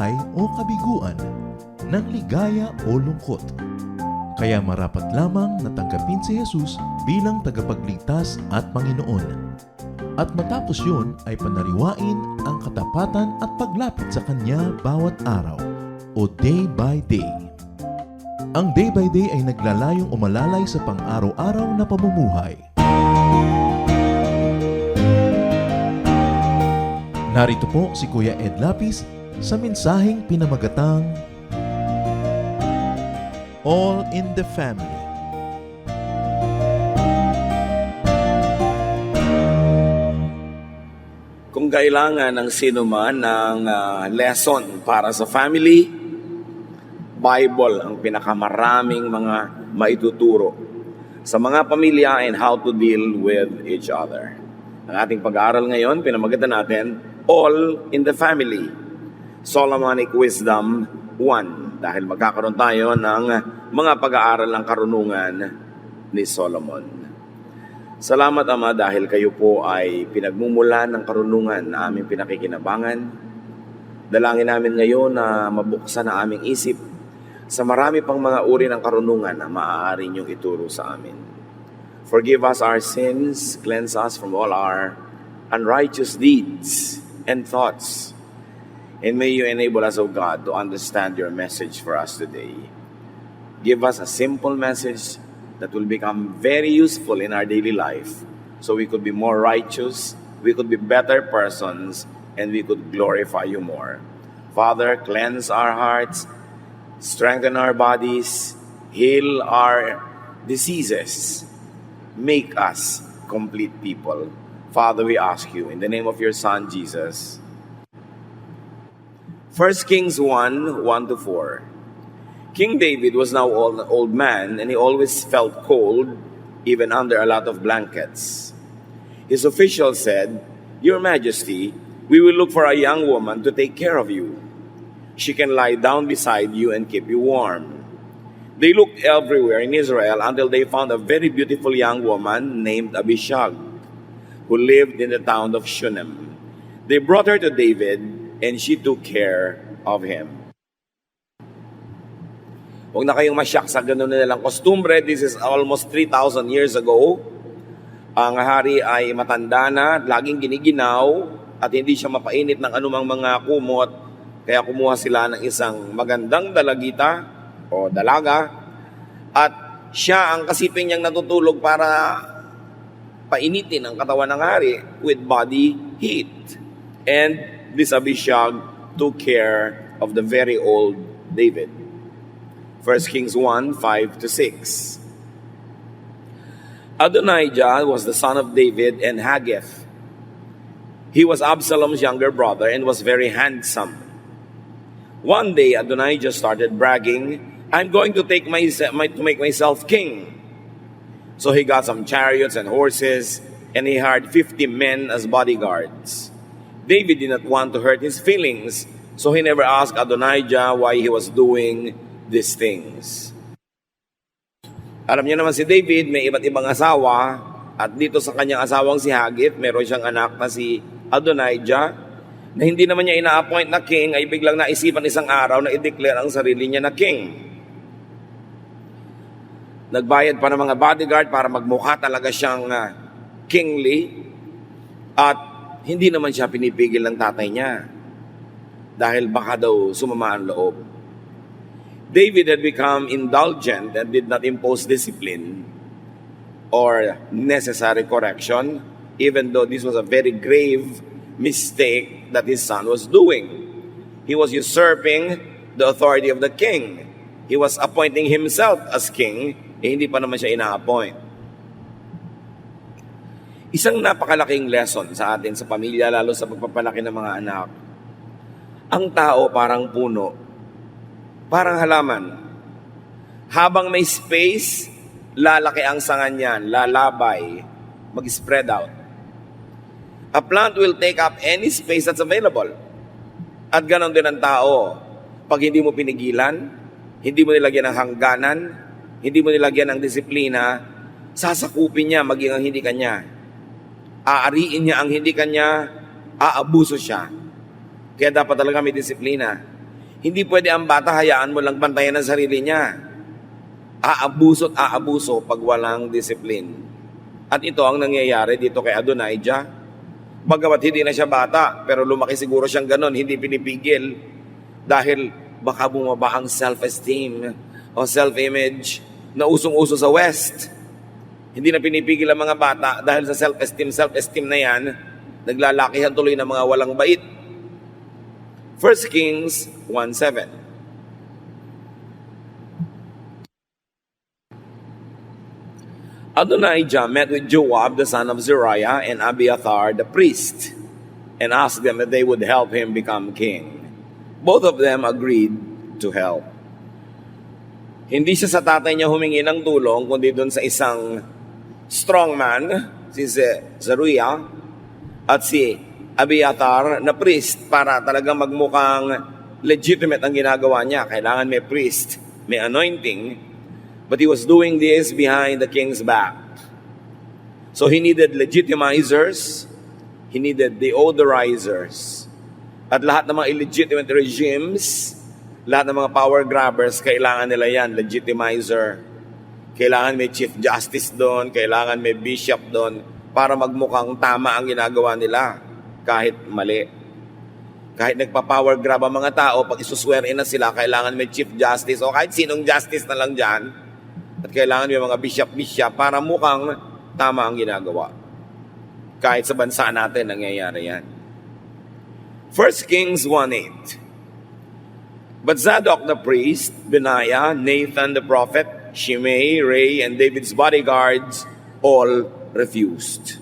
buhay o kabiguan, ng ligaya o lungkot. Kaya marapat lamang na tanggapin si Jesus bilang tagapagligtas at Panginoon. At matapos yun ay panariwain ang katapatan at paglapit sa Kanya bawat araw o day by day. Ang day by day ay naglalayong umalalay sa pang-araw-araw na pamumuhay. Narito po si Kuya Ed Lapis sa mensaheng pinamagatang All in the Family. Kung kailangan ng sino man ng lesson para sa family, Bible ang pinakamaraming mga maituturo sa mga pamilya and how to deal with each other. Ang ating pag-aaral ngayon, pinamagatan natin, All in the Family, Solomonic Wisdom 1, dahil magkakaroon tayo ng mga pag-aaral ng karunungan ni Solomon. Salamat Ama dahil kayo po ay pinagmumulan ng karunungan na aming pinakikinabangan. Dalangin namin ngayon na mabuksan ang aming isip sa marami pang mga uri ng karunungan na maaari niyong ituro sa amin. Forgive us our sins, cleanse us from all our unrighteous deeds and thoughts. And may you enable us, O God, to understand your message for us today. Give us a simple message that will become very useful in our daily life so we could be more righteous, we could be better persons, and we could glorify you more. Father, cleanse our hearts, strengthen our bodies, heal our diseases, make us complete people. Father, we ask you in the name of your Son, Jesus. 1 Kings 1:1-4. King David was now an old man, and he always felt cold, even under a lot of blankets. His officials said, "Your Majesty, we will look for a young woman to take care of you. She can lie down beside you and keep you warm." They looked everywhere in Israel until they found a very beautiful young woman named Abishag, who lived in the town of Shunem. They brought her to David, and she took care of him. Huwag na kayong masyak sa ganun nilang kostumbre. This is almost 3,000 years ago. Ang hari ay matanda na, laging giniginaw, at hindi siya mapainit ng anumang mga kumot. Kaya kumuha sila ng isang magandang dalagita o dalaga. At siya ang kasiping niyang natutulog para painitin ang katawan ng hari with body heat. And this Abishag took care of the very old David. 1 Kings 1:5-6. Adonijah was the son of David and Haggith. He was Absalom's younger brother and was very handsome. One day, Adonijah started bragging, "I'm going to make myself king." So he got some chariots and horses, and he hired 50 men as bodyguards. David did not want to hurt his feelings, so he never asked Adonijah why he was doing these things. Alam niyo naman si David, may iba't ibang asawa, at dito sa kanyang asawang si Haggith, meron siyang anak na si Adonijah, na hindi naman niya ina-appoint na king, ay biglang naisipan isang araw na i-declare ang sarili niya na king. Nagbayad pa ng mga bodyguard para magmukha talaga siyang kingly, at hindi naman siya pinipigil ng tatay niya dahil baka daw sumama ang loob. David had become indulgent and did not impose discipline or necessary correction, even though this was a very grave mistake that his son was doing. He was usurping the authority of the king. He was appointing himself as king, hindi pa naman siya ina-appoint. Isang napakalaking lesson sa atin sa pamilya, lalo sa pagpapalaki ng mga anak. Ang tao parang puno, parang halaman. Habang may space, lalaki ang sanga niyan, lalabay, mag-spread out. A plant will take up any space that's available. At ganon din ang tao. Pag hindi mo pinigilan, hindi mo nilagyan ng hangganan, hindi mo nilagyan ng disiplina, sasakupin niya maging ang hindi kanya. Aariin niya ang hindi kanya, aabuso siya. Kaya dapat talaga may disiplina. Hindi pwede ang bata, hayaan mo lang bantayan ang sarili niya. Aabuso at aabuso pag walang discipline. At ito ang nangyayari dito kay Adonijah. Bagamat hindi na siya bata, pero lumaki siguro siyang ganon, hindi pinipigil. Dahil baka bumaba ang self-esteem o self-image na usong-uso sa West. Hindi na pinipigil ang mga bata dahil sa self-esteem na yan, naglalakihan tuloy ng mga walang bait. 1 Kings 1:7. Adonijah met with Joab, the son of Zeruiah, and Abiathar, the priest, and asked them that they would help him become king. Both of them agreed to help. Hindi siya sa tatay niya humingi ng tulong, kundi doon sa isang strongman, si Zeruiah, at si Abiathar na priest para talagang magmukhang legitimate ang ginagawa niya. Kailangan may priest, may anointing, but he was doing this behind the king's back. So he needed legitimizers, he needed deodorizers. At lahat ng mga illegitimate regimes, lahat ng mga power grabbers, kailangan nila yan, legitimizer. Kailangan may chief justice doon, kailangan may bishop doon, para magmukhang tama ang ginagawa nila, kahit mali. Kahit nagpa-power grab ang mga tao, pag isuswerin na sila, kailangan may chief justice o kahit sinong justice na lang dyan. At kailangan may mga bishop para mukhang tama ang ginagawa. Kahit sa bansa natin, nangyayari yan. 1 Kings 1:8. But Zadok the priest, Benaiah, Nathan the prophet, Shimei, Ray, and David's bodyguards all refused.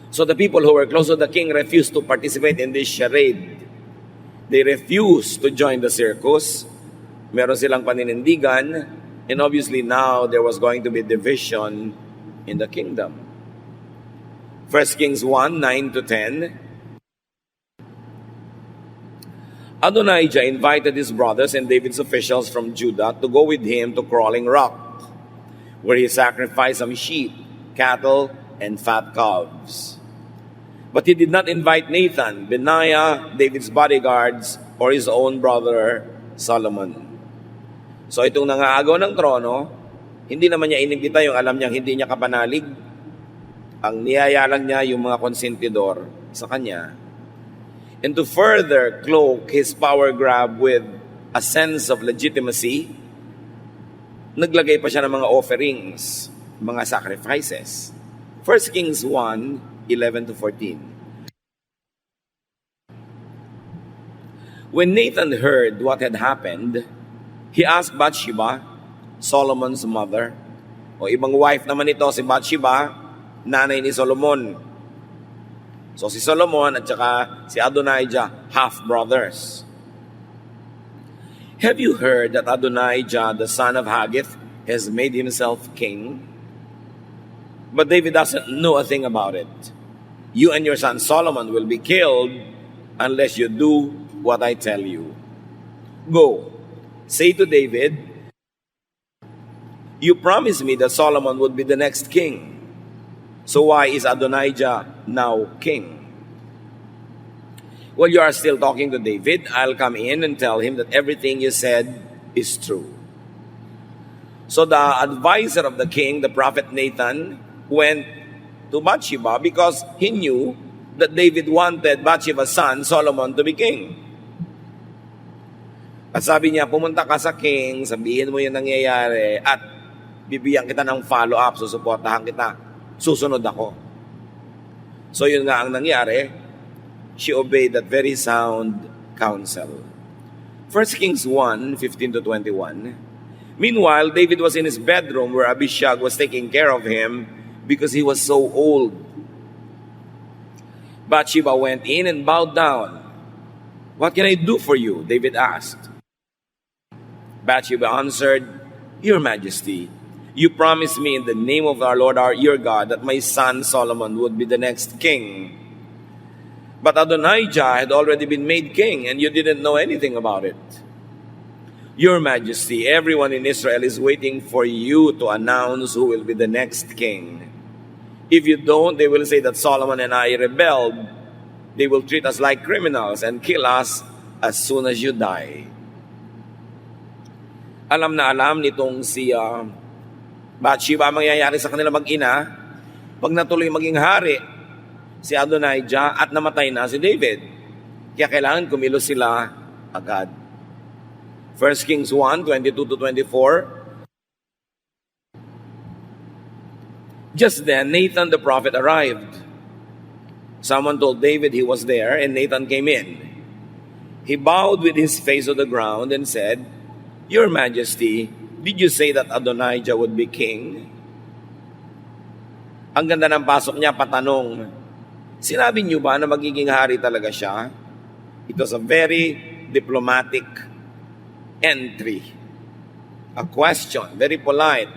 So the people who were close to the king refused to participate in this charade. They refused to join the circus. Meron silang paninindigan, and obviously now there was going to be division in the kingdom. 1 Kings 1:9-10. Adonijah invited his brothers and David's officials from Judah to go with him to Crawling Rock, where he sacrificed some sheep, cattle, and fat calves. But he did not invite Nathan, Benaiah, David's bodyguards, or his own brother Solomon. So itong nangaagaw ng trono, hindi naman niya inimbita yung alam niyang hindi niya kapanalig. Ang niyaya lang niya yung mga konsentidor sa kanya. And to further cloak his power grab with a sense of legitimacy, naglagay pa siya ng mga offerings, mga sacrifices. 1 Kings 1:11-14. When Nathan heard what had happened, he asked Bathsheba, Solomon's mother, o ibang wife naman ito, si Bathsheba, nanay ni Solomon. So si Solomon at saka si Adonijah, half-brothers. Have you heard that Adonijah, the son of Haggith, has made himself king? But David doesn't know a thing about it. You and your son Solomon will be killed unless you do what I tell you. Go, say to David, you promised me that Solomon would be the next king. So why is Adonijah now king? While you are still talking to David, I'll come in and tell him that everything you said is true. So the advisor of the king, the prophet Nathan, went to Bathsheba because he knew that David wanted Bathsheba's son, Solomon, to be king. At sabi niya, pumunta ka sa king, sabihin mo yung nangyayari, at bibigyan kita ng follow-up, susuportahan kita. Susunod ako. So yun nga ang nangyari. She obeyed that very sound counsel. 1 Kings 1:15-21. Meanwhile, David was in his bedroom where Abishag was taking care of him because he was so old. Bathsheba went in and bowed down. What can I do for you? David asked. Bathsheba answered, Your Majesty, you promised me in the name of our Lord your God that my son Solomon would be the next king. But Adonijah had already been made king and you didn't know anything about it. Your Majesty, everyone in Israel is waiting for you to announce who will be the next king. If you don't, they will say that Solomon and I rebelled. They will treat us like criminals and kill us as soon as you die. Alam na alam nitong si Bathsheba ang mangyayari sa kanila mag-ina pag natuloy maging hari si Adonijah at namatay na si David. Kaya kailangan kumilos sila agad. 1 Kings 1, 22-24. Just then, Nathan the prophet arrived. Someone told David he was there, and Nathan came in. He bowed with his face to the ground and said, "Your Majesty, did you say that Adonijah would be king?" Ang ganda ng pasok niya, patanong. Sinabi niyo ba na magiging hari talaga siya? It was a very diplomatic entry. A question, very polite.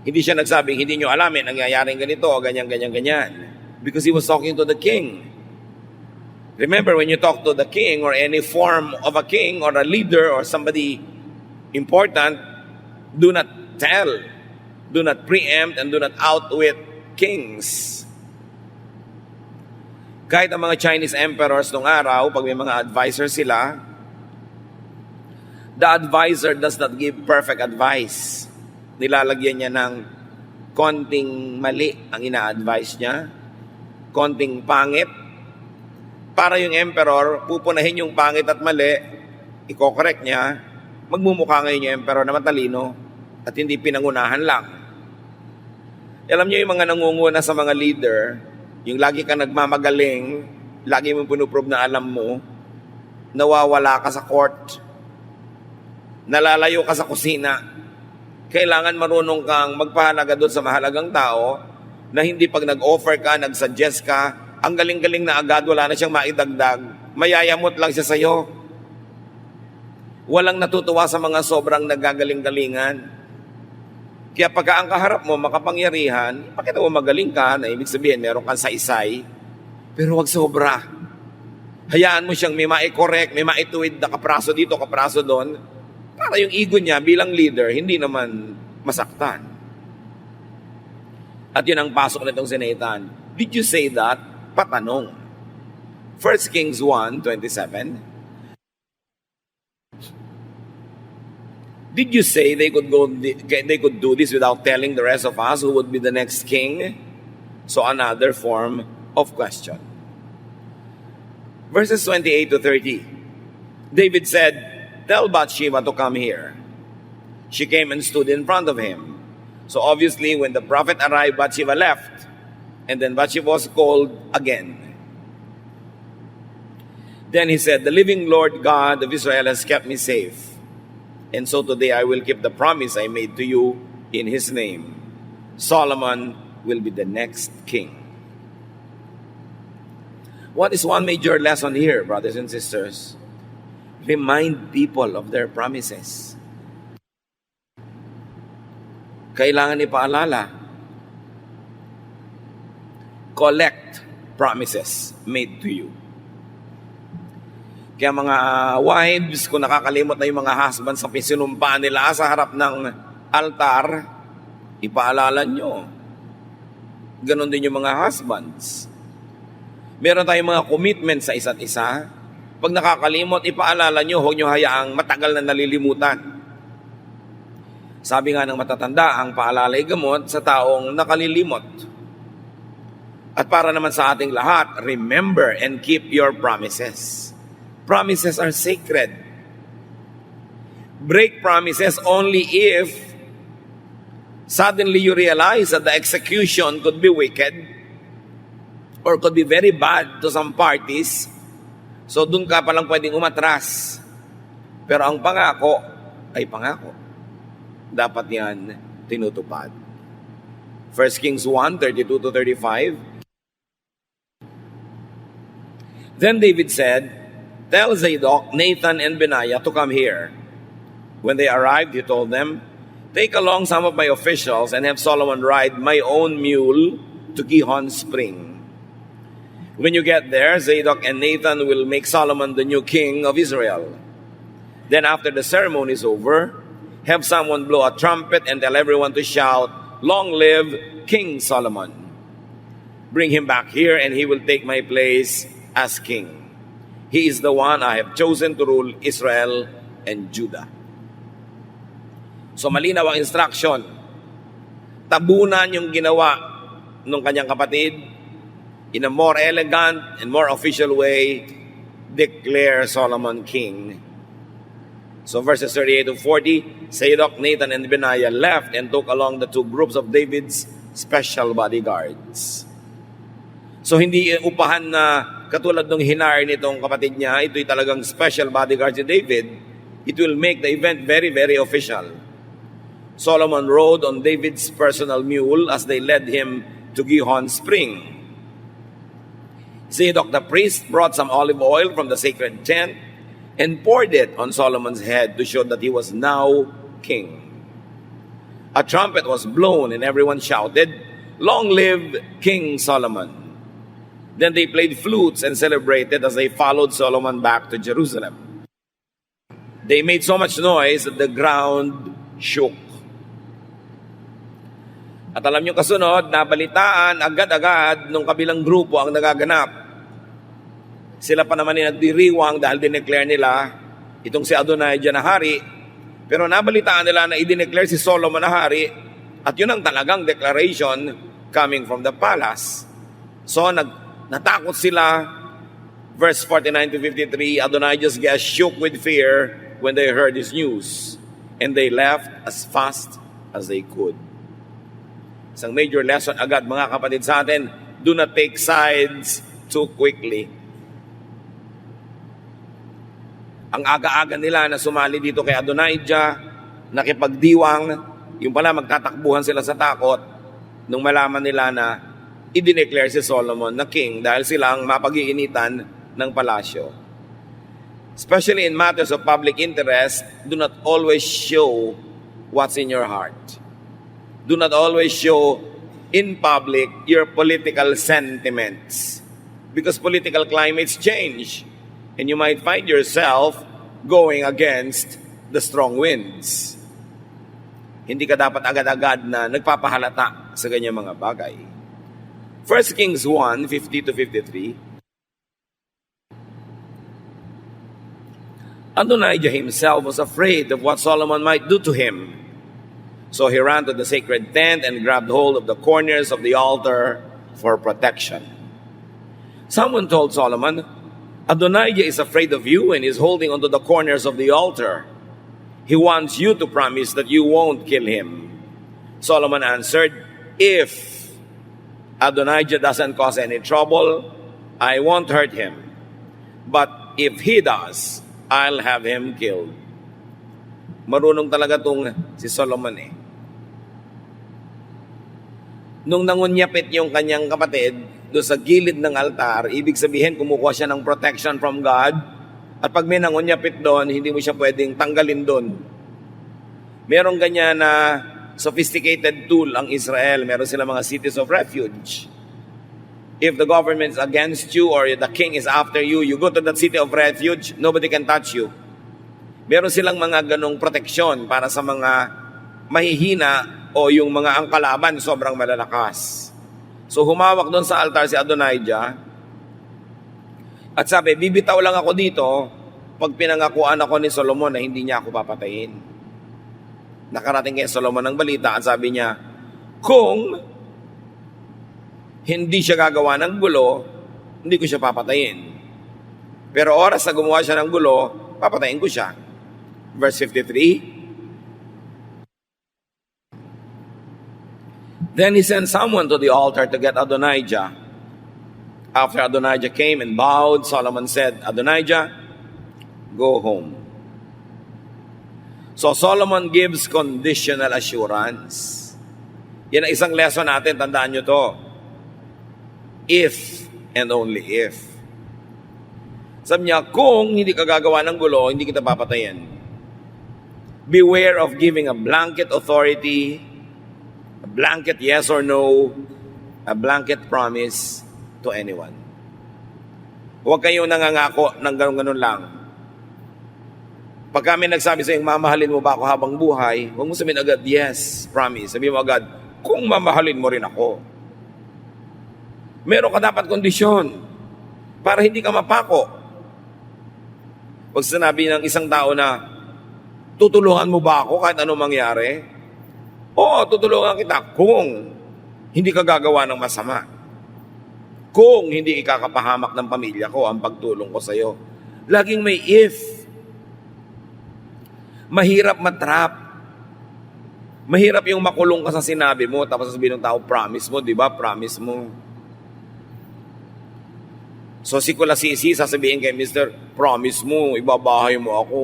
Hindi siya nagsabing, hindi niyo alam nangyayaring ganito, ganyan. Because he was talking to the king. Remember, when you talk to the king or any form of a king or a leader or somebody important, do not tell, do not preempt, and do not outwit kings. Kahit ang mga Chinese emperors nung araw, pag may mga advisor sila, the advisor does not give perfect advice. Nilalagyan niya ng konting mali ang ina-advise niya, konting pangit. Para yung emperor, pupunahin yung pangit at mali, i-correct niya, magmumukha ngayon yung emperor na matalino at hindi pinangunahan lang. Alam niyo yung mga nangunguna sa mga leader, yung lagi ka nagmamagaling, lagi mong pinuprove na alam mo, nawawala ka sa court, nalalayo ka sa kusina. Kailangan marunong kang magpahalaga doon sa mahalagang tao na hindi pag nag-offer ka, nag-suggest ka, ang galing-galing na agad, wala na siyang maidagdag, mayayamot lang siya sa'yo. Walang natutuwa sa mga sobrang nagagaling-galingan. Kaya pagka ang kaharap mo, makapangyarihan, pakita mo magaling ka, na ibig sabihin meron kang saysay, pero wag sobra. Hayaan mo siyang may ma-correct, may maituwid na kapraso dito, kapraso doon, para yung ego niya bilang leader, hindi naman masaktan. At yun ang pasok nitong si Nathan. Did you say that? Patanong. 1 Kings 1:27. Did you say they could do this without telling the rest of us who would be the next king? So another form of question. Verses 28-30. David said, "Tell Bathsheba to come here." She came and stood in front of him. So obviously, when the prophet arrived, Bathsheba left. And then Bathsheba was called again. Then he said, "The living Lord God of Israel has kept me safe. And so today I will keep the promise I made to you in his name. Solomon will be the next king." What is one major lesson here, brothers and sisters? Remind people of their promises. Kailangan ipaalala. Collect promises made to you. Kaya mga wives, kung nakakalimot na yung mga husbands sa pisinumpaan nila sa harap ng altar, ipaalala nyo. Ganon din yung mga husbands. Meron tayong mga commitment sa isa't isa. Pag nakakalimot, ipaalala nyo, huwag nyo hayaang matagal na nalilimutan. Sabi nga ng matatanda, ang paalala ay gamot sa taong nakalilimot. At para naman sa ating lahat, remember and keep your promises. Promises are sacred. Break promises only if suddenly you realize that the execution could be wicked or could be very bad to some parties. So dun ka palang pwedeng umatras. Pero ang pangako ay pangako. Dapat yan tinutupad. 1 Kings 1:32-35. Then David said, "Tell Zadok, Nathan, and Benaiah to come here." When they arrived, he told them, "Take along some of my officials and have Solomon ride my own mule to Gihon Spring. When you get there, Zadok and Nathan will make Solomon the new king of Israel. Then after the ceremony is over, have someone blow a trumpet and tell everyone to shout, 'Long live King Solomon.' Bring him back here and he will take my place as king. He is the one I have chosen to rule Israel and Judah. So malinaw ang instruction. Tabunan yung ginawa ng kanyang kapatid. In a more elegant and more official way, declare Solomon king. So verses 38 to 40, Zadok, Nathan, and Benaiah left and took along the two groups of David's special bodyguards. So hindi upahan na katulad ng hinire nitong kapatid niya, ito'y talagang special bodyguard si David. It will make the event very, very official. Solomon rode on David's personal mule as they led him to Gihon Spring. Zadok the priest brought some olive oil from the sacred tent and poured it on Solomon's head to show that he was now king. A trumpet was blown and everyone shouted, "Long live King Solomon!" Then they played flutes and celebrated as they followed Solomon back to Jerusalem. They made so much noise that the ground shook. At alam nyo kasunod, nabalitaan agad-agad nung kabilang grupo ang nagaganap. Sila pa naman yung nagdiriwang dahil dineclare nila itong si Adonijah na hari. Pero nabalitaan nila na i-declare si Solomon na hari at yun ang talagang declaration coming from the palace. So natakot sila. Verse 49 to 53, Adonijah's guests shook with fear when they heard this news, and they left as fast as they could. Isang major lesson agad mga kapatid sa atin, do not take sides too quickly. Ang aga-aga nila na sumali dito kay Adonijah, nakipagdiwang, yung pala magtatakbuhan sila sa takot nung malaman nila na i-declare si Solomon na king dahil sila ang mapag-iinitan ng palasyo. Especially in matters of public interest, do not always show what's in your heart. Do not always show in public your political sentiments because political climates change and you might find yourself going against the strong winds. Hindi ka dapat agad-agad na nagpapahalata sa ganyang mga bagay. 1 Kings 1, 50 to 53. Adonijah himself was afraid of what Solomon might do to him. So he ran to the sacred tent and grabbed hold of the corners of the altar for protection. Someone told Solomon, Adonijah is afraid of you and is holding onto the corners of the altar. He wants you to promise that you won't kill him. Solomon answered, if Adonijah doesn't cause any trouble, I won't hurt him. But if he does, I'll have him killed. Marunong talaga tong si Solomon eh. Nung nangunyapit yung kanyang kapatid doon sa gilid ng altar, ibig sabihin kumukuha siya ng protection from God. At pag may nangunyapit doon, hindi mo siya pwedeng tanggalin doon. Merong ganyan na sophisticated tool ang Israel. Meron sila mga cities of refuge. If the government is against you or the king is after you, you go to that city of refuge, nobody can touch you. Meron silang mga ganong proteksyon para sa mga mahihina o yung mga ang kalaban sobrang malalakas. So humawak doon sa altar si Adonijah at sabi, bibitaw lang ako dito pag pinangakuan ako ni Solomon na hindi niya ako papatayin. Nakarating kay Solomon ng balita at sabi niya, kung hindi siya gagawa ng gulo, hindi ko siya papatayin. Pero oras na gumawa siya ng gulo, papatayin ko siya. Verse 53, then he sent someone to the altar to get Adonijah. After Adonijah came and bowed, Solomon said, Adonijah, go home. So Solomon gives conditional assurance. Yan ang isang lesson natin, tandaan nyo to. If and only if. Sabi niya, kung hindi ka gagawa ng gulo, hindi kita papatayin. Beware of giving a blanket authority, a blanket yes or no, a blanket promise to anyone. Huwag kayong nangangako ng ganun lang. Pag kami nagsabi sa iyo, mamahalin mo ba ako habang buhay, huwag mo sabihin agad, yes, promise. Sabihin mo agad, kung mamahalin mo rin ako. Meron ka dapat kondisyon para hindi ka mapako. Pag sinabi ng isang tao na, tutulungan mo ba ako kahit anong mangyari? Oo, tutulungan kita kung hindi ka gagawa ng masama. Kung hindi ikakapahamak ng pamilya ko ang pagtulong ko sa iyo. Laging may if. Mahirap matrap. Mahirap yung makulong ka sa sinabi mo tapos sabihin ng tao, promise mo, di ba? Promise mo. So si Kulasisi, sasabihin kay Mr., promise mo, ibabahay mo ako.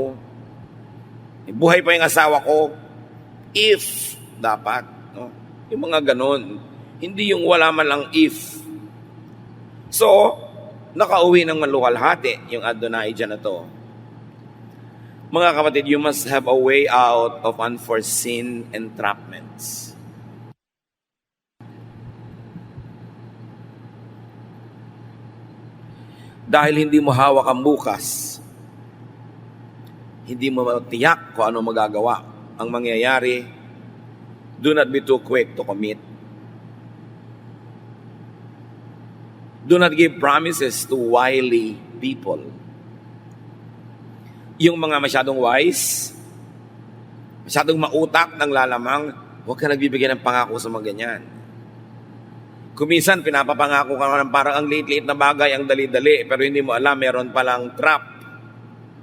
Buhay pa yung asawa ko. If, dapat. No? Yung mga ganon. Hindi yung wala man lang if. So, nakauwi ng maluwalhati yung Adonijah na to. Mga kapatid, you must have a way out of unforeseen entrapments. Dahil hindi mo hawak ang bukas, hindi mo matiyak kung ano magagawa. Ang mangyayari, do not be too quick to commit. Do not give promises to wily people. Yung mga masyadong wise, masyadong mautak ng lalamang, huwag ka nagbibigay ng pangako sa mga ganyan. Kuminsan, pinapapangako ka ng parang ang liit-liit na bagay, ang dali-dali, pero hindi mo alam, meron palang trap,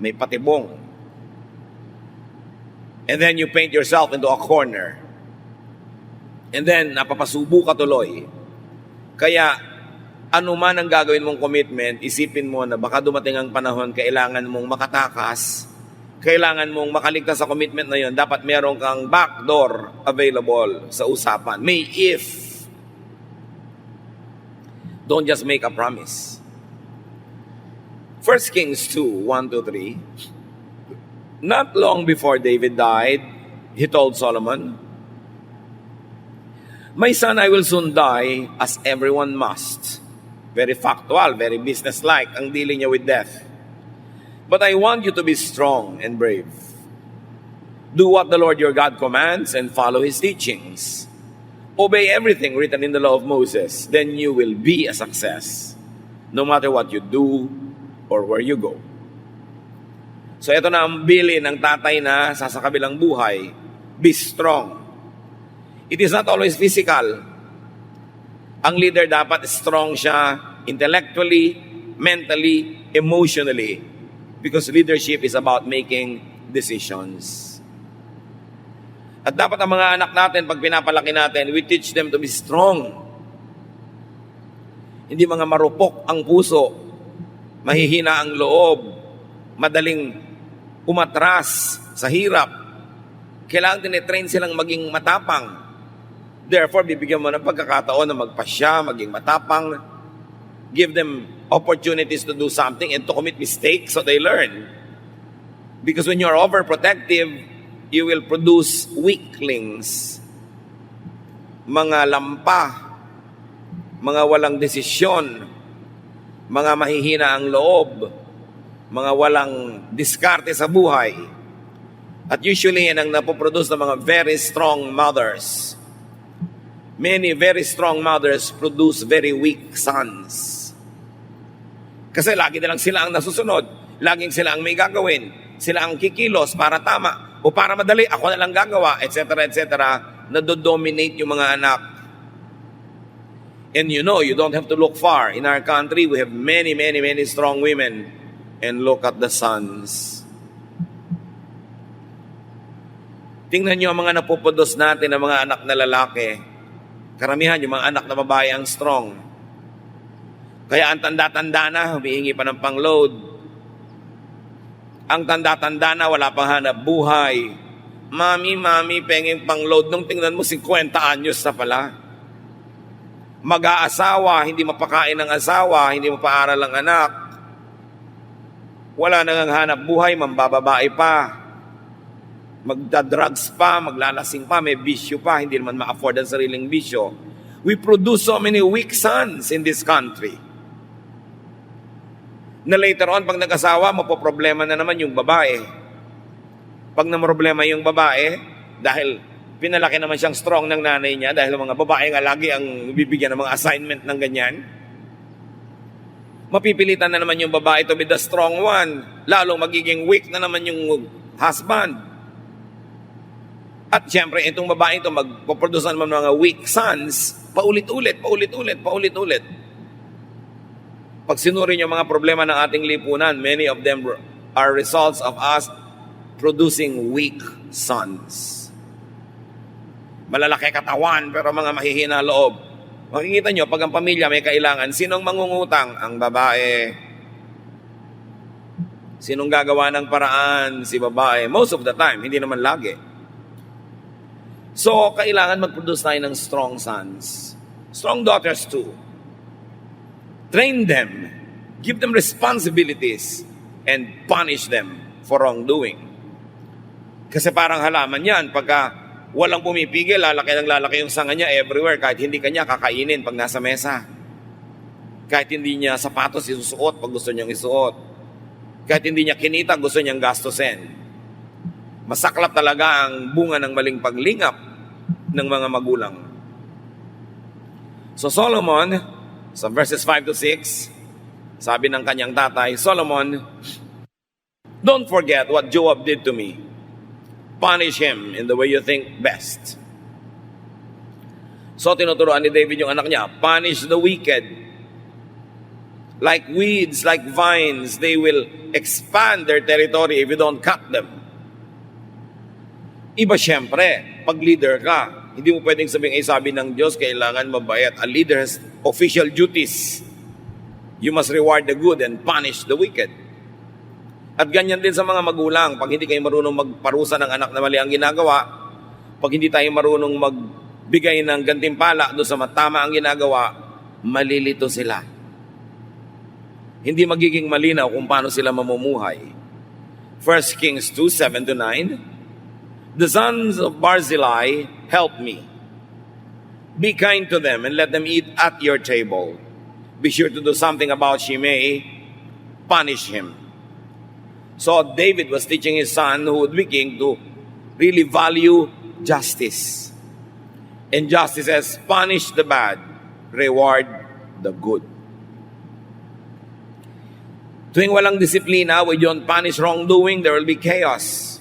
may patibong. And then you paint yourself into a corner. And then, napapasubo ka tuloy. Kaya, ano man ang gagawin mong commitment, isipin mo na baka dumating ang panahon, kailangan mong makatakas, kailangan mong makaligtas sa commitment na yun, dapat meron kang backdoor available sa usapan. May if. Don't just make a promise. 1 Kings 2, 1-3. Not long before David died, he told Solomon, "My son, I will soon die, as everyone must." Very factual, very business-like ang dealing niya with death. "But I want you to be strong and brave. Do what the Lord your God commands and follow His teachings. Obey everything written in the law of Moses, then you will be a success, no matter what you do or where you go." So ito na ang bilin ng tatay na sa kabilang buhay, be strong. It is not always physical. Ang leader dapat strong siya intellectually, mentally, emotionally, because leadership is about making decisions. At dapat ang mga anak natin, pag pinapalaki natin, we teach them to be strong. Hindi mga marupok ang puso, mahihina ang loob, madaling umatras sa hirap. Kailangan tinitrain silang maging matapang. Therefore, bibigyan mo ng pagkakataon na magpasya, maging matapang. Give them opportunities to do something and to commit mistakes so they learn. Because when you're overprotective, you will produce weaklings, mga lampa, mga walang desisyon, mga mahihina ang loob, mga walang diskarte sa buhay. At usually, yan ang napoproduce ng mga very strong mothers. Many very strong mothers produce very weak sons. Kasi lagi na lang sila ang nasusunod. Laging sila ang may gagawin. Sila ang kikilos para tama. O para madali, ako na lang gagawa, etc. etc. Nadodominate yung mga anak. And you know, you don't have to look far. In our country, we have many, many, many strong women. And look at the sons. Tingnan nyo ang mga napupudos natin ng mga anak na lalaki. Karamihan, yung mga anak na babae ang strong. Kaya ang tanda-tanda na, humihingi pa ng pang-load. Ang tanda-tanda na, wala pang hanap buhay. Mami, pengeng pang-load. Nung tingnan mo, 50 anyos na pala. Mag-aasawa, hindi mapakain ng asawa, hindi mapaaral ang anak. Wala nang hanap buhay, mambababae pa. Magda-drugs pa, maglalasing pa, may bisyo pa, hindi naman ma-afford ang sariling bisyo. We produce so many weak sons in this country. Na later on, pag nag-asawa, mapoproblema na naman yung babae. Pag namroblema yung babae, dahil pinalaki naman siyang strong ng nanay niya, dahil mga babae nga lagi ang bibigyan ng mga assignment ng ganyan, Mapipilitan na naman yung babae to be the strong one. Lalong magiging weak na naman yung husband. At syempre, itong babae ito magpoproduce naman mga weak sons, paulit-ulit. Pag sinuri niyo mga problema ng ating lipunan, many of them are results of us producing weak sons. Malalaki katawan, pero mga mahihina loob. Makikita nyo, pag ang pamilya may kailangan, sinong mangungutang? Ang babae. Sinong gagawa ng paraan? Si babae. Most of the time, hindi naman lagi. So, kailangan mag-produce tayo ng strong sons. Strong daughters too. Train them. Give them responsibilities. And punish them for wrongdoing. Kasi parang halaman yan, pagka walang pumipigil, lalaki yung sanga niya everywhere, kahit hindi kanya kakainin pag nasa mesa. Kahit hindi niya sapatos isusuot pag gusto niyang isuot. Kahit hindi niya kinita, gusto niyang gastusin. Masaklap talaga ang bunga ng maling paglingap ng mga magulang. So Solomon, sa verses 5 to 6, sabi ng kanyang tatay, Solomon, don't forget what Joab did to me. Punish him in the way you think best. So tinuturuan ni David yung anak niya, punish the wicked. Like weeds, like vines, they will expand their territory if you don't cut them. Iba syempre, pag leader ka, hindi mo pwedeng sabihin, sabi ng Diyos, kailangan mabait. A leader has official duties. You must reward the good and punish the wicked. At ganyan din sa mga magulang, pag hindi kayo marunong magparusa ng anak na mali ang ginagawa, pag hindi tayo marunong magbigay ng gantimpala doon sa matama ang ginagawa, malilito sila. Hindi magiging malinaw kung paano sila mamumuhay. 1 Kings 2, 7-9, the sons of Barzillai help me. Be kind to them and let them eat at your table. Be sure to do something about Shimei. Punish him. So David was teaching his son who would be king to really value justice. And justice says, punish the bad, reward the good. Tuwing walang disiplina, we don't punish wrongdoing, there will be chaos.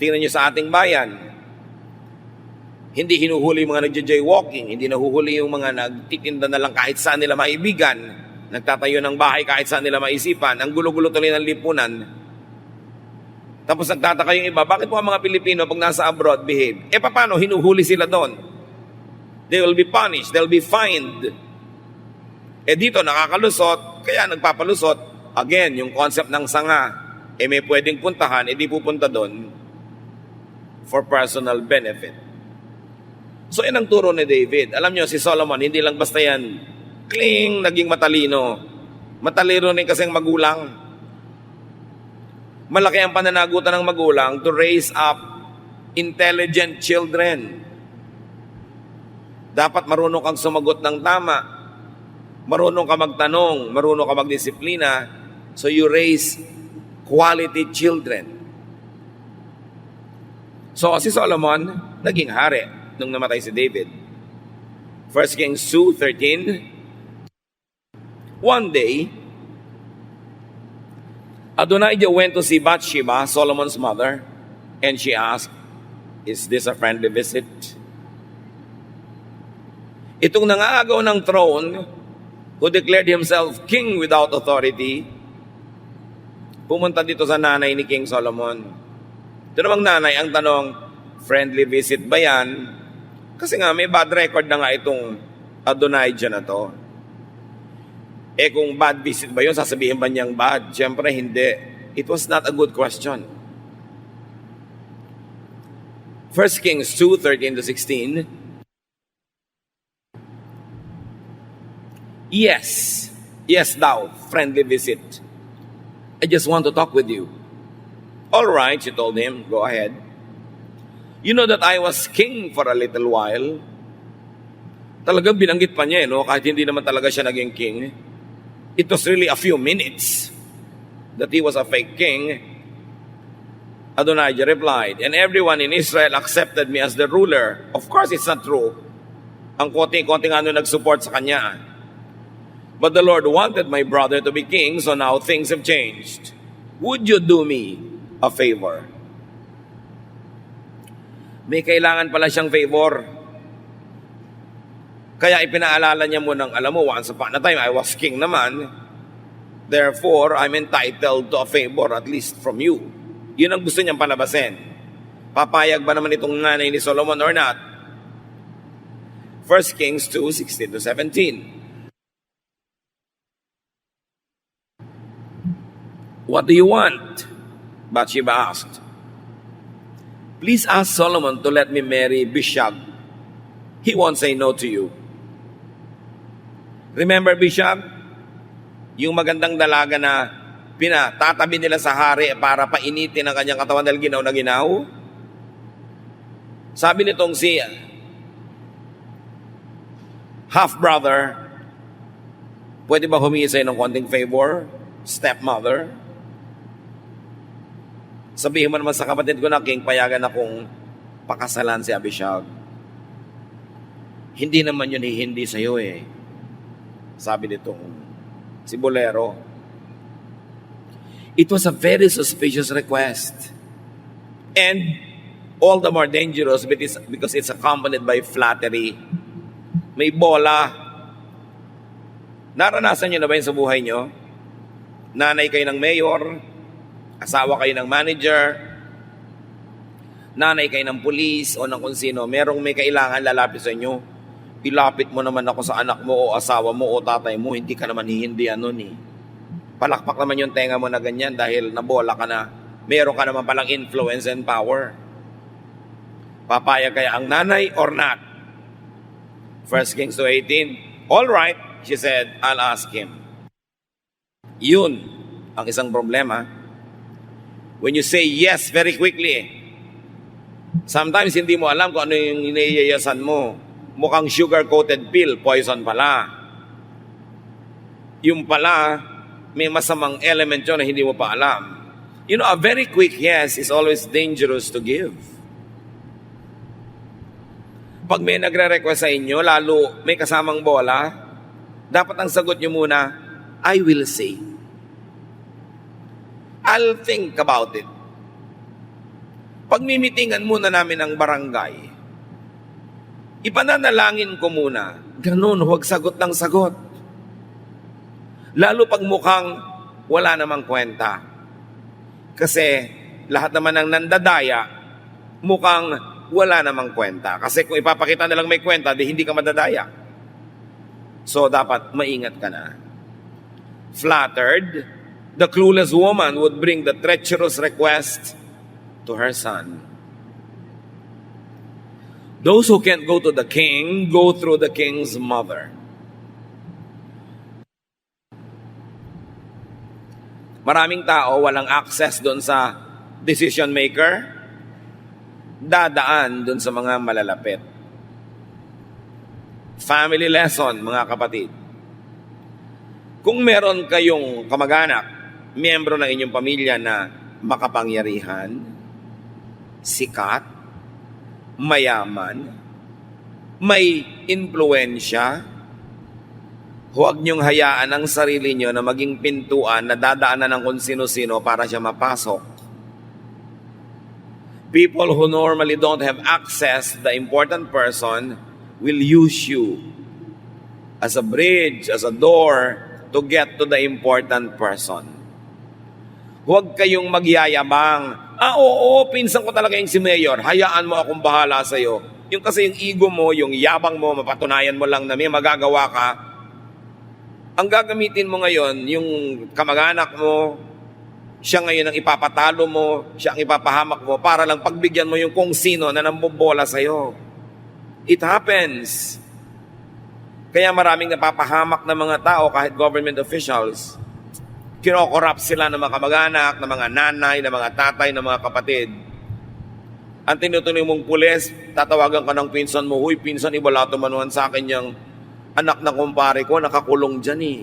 Tingnan niyo sa ating bayan. Hindi hinuhuli yung mga nagja-jaywalking, hindi nahuhuli yung mga nagtitinda na lang kahit saan nila maibigan, nagtatayo ng bahay kahit saan nila maisipan, ang gulo-gulo tuloy ng lipunan. Tapos nagtataka yung iba, bakit po ang mga Pilipino pag nasa abroad behave? Paano? Hinuhuli sila doon. They will be punished, they will be fined. Dito nakakalusot, kaya nagpapalusot. Again, yung concept ng sanga, may pwedeng puntahan, di pupunta doon for personal benefit. So yan ang turo ni David. Alam nyo, si Solomon, hindi lang basta yan, naging matalino. Matalino rin kasing magulang. Malaki ang pananagutan ng magulang to raise up intelligent children. Dapat marunong kang sumagot ng tama. Marunong ka magtanong, marunong ka magdisiplina. So you raise quality children. So si Solomon, naging hari nung namatay si David. 1 Kings 2:13. One day, Adonijah went to see Bathsheba, Solomon's mother, and she asked, is this a friendly visit? Itong nangaagaw ng throne, who declared himself king without authority, pumunta dito sa nanay ni King Solomon. Ito namang nanay, ang tanong, friendly visit ba yan? Kasi nga, may bad record na nga itong Adonijah na to. Kung bad visit ba yun, sasabihin ba niyang bad? Siyempre, hindi. It was not a good question. 1 Kings 2:13-16. Yes, thou, friendly visit. I just want to talk with you. All right, she told him, go ahead. You know that I was king for a little while. Talagang binanggit pa niya, kahit hindi naman talaga siya naging king. It was really a few minutes that he was a fake king. Adonijah replied, and everyone in Israel accepted me as the ruler. Of course, it's not true. Ang konting-konting nagsupport sa kanya. But the Lord wanted my brother to be king, so now things have changed. Would you do me a favor? May kailangan pala siyang favor. Kaya ipinaalala niya mo ng, alam mo, once upon a time, I was king naman. Therefore, I'm entitled to a favor, at least from you. Yun ang gusto niyang palabasin. Papayag ba naman itong nanay ni Solomon or not? 1 Kings 2:16-17. What do you want? Bathsheba asked. Please ask Solomon to let me marry Bishag. He won't say no to you. Remember Bishag? Yung magandang dalaga na pinatatabi nila sa hari para painitin ang kanyang katawan dahil ginaw na ginaw? Sabi nitong si half-brother, pwede ba humingi sa'yo ng konting favor? Stepmother? Sabihin mo naman sa kapatid ko na, king, payagan akong pakasalan si Abishag. Hindi naman yun hindi sa'yo eh. Sabi nitong si Bolero. It was a very suspicious request. And all the more dangerous because it's accompanied by flattery. May bola. Naranasan nyo na ba yun sa buhay nyo? Nanay kayo ng mayor, asawa kayo ng manager, nanay kayo ng pulis o ng kung sino, merong may kailangan lalapit sa inyo, ilapit mo naman ako sa anak mo o asawa mo o tatay mo, hindi ka naman hihindihan nun eh. Palakpak naman yung tenga mo na ganyan dahil nabola ka na, meron ka naman palang influence and power. Papayag kaya ang nanay or not? 1 Kings 2:18. All right, she said, I'll ask him. Yun ang isang problema. When you say yes very quickly, sometimes hindi mo alam kung ano yung iniyayasan mo. Mukhang sugar-coated pill, poison pala. Yung pala, may masamang element yun na hindi mo pa alam. You know, a very quick yes is always dangerous to give. Pag may nagre-request sa inyo, lalo may kasamang bola, dapat ang sagot nyo muna, I will say. I'll think about it. Pag mimitingan muna namin ang barangay, ipananalangin ko muna, ganun, huwag sagot ng sagot. Lalo pag mukhang wala namang kwenta. Kasi lahat naman ng nandadaya, mukhang wala namang kwenta. Kasi kung ipapakita na lang may kwenta, di hindi ka madadaya. So dapat maingat ka na. Flattered, the clueless woman would bring the treacherous request to her son. Those who can't go to the king, go through the king's mother. Maraming tao walang access doon sa decision maker, dadaan doon sa mga malalapit. Family lesson, mga kapatid. Kung meron kayong kamag-anak, miyembro ng inyong pamilya na makapangyarihan, sikat, mayaman, may impluensya, huwag niyong hayaan ang sarili niyo na maging pintuan na dadaanan ng kung sino-sino para siya mapasok. People who normally don't have access, the important person, will use you as a bridge, as a door to get to the important person. Huwag kayong magyayabang. Oo, pinsan ko talaga yung si Mayor. Hayaan mo akong bahala sa'yo. Yung kasi yung ego mo, yung yabang mo, mapatunayan mo lang na may magagawa ka. Ang gagamitin mo ngayon, yung kamag-anak mo, siya ngayon ang ipapatalo mo, siya ang ipapahamak mo para lang pagbigyan mo yung kung sino na nambobola sa'yo. It happens. Kaya maraming napapahamak na mga tao, kahit government officials, kinokorrupt sila ng mga kamag-anak, ng mga nanay, ng mga tatay, ng mga kapatid. Ang tinutuloy mong pulis, tatawagan ka ng pinsan mo, huy, pinsan, ibalato manuhan sa akin yung anak na kumpare ko, nakakulong dyan eh.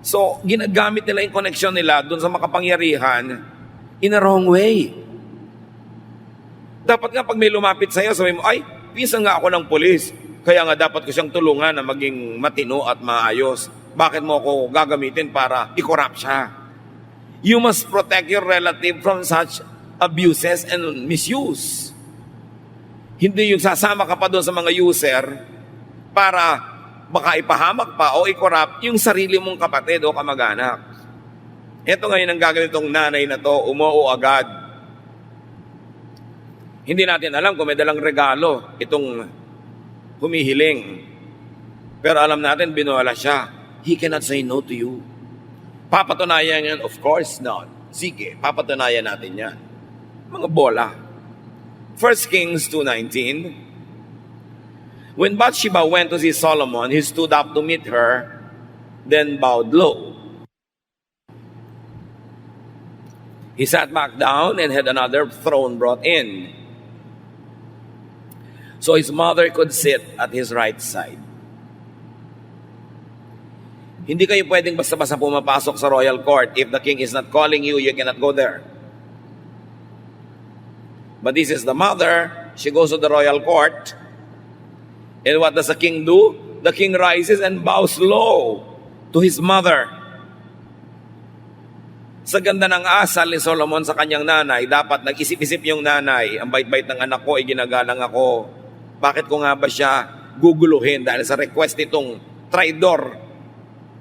So, ginagamit nila yung connection nila doon sa makapangyarihan in a wrong way. Dapat nga pag may lumapit sa'yo, sabi mo, ay, pinsan nga ako ng pulis. Kaya nga dapat ko siyang tulungan na maging matino at maayos. Bakit mo ako gagamitin para i-corrupt siya? You must protect your relative from such abuses and misuse. Hindi yung sasama ka pa doon sa mga user para baka ipahamak pa o i-corrupt yung sarili mong kapatid o kamag-anak. Ito ngayon ang gagawin itong nanay na to, umuo agad. Hindi natin alam kung may dalang regalo itong humihiling. Pero alam natin, binuhala siya. He cannot say no to you. Papatunayan yan? Of course not. Sige, papatunayan natin yan. Mga bola. 1 Kings 2:19. When Bathsheba went to see Solomon, he stood up to meet her, then bowed low. He sat back down and had another throne brought in, so his mother could sit at his right side. Hindi kayo pwedeng basta-basta pumapasok sa royal court. If the king is not calling you, you cannot go there. But this is the mother. She goes to the royal court. And what does the king do? The king rises and bows low to his mother. Sa ganda ng asal ni Solomon sa kanyang nanay, dapat nag-isip-isip yung nanay, ang bait-bait ng anak ko, ginagalang ako. Bakit ko nga ba siya guguluhin dahil sa request nitong traidor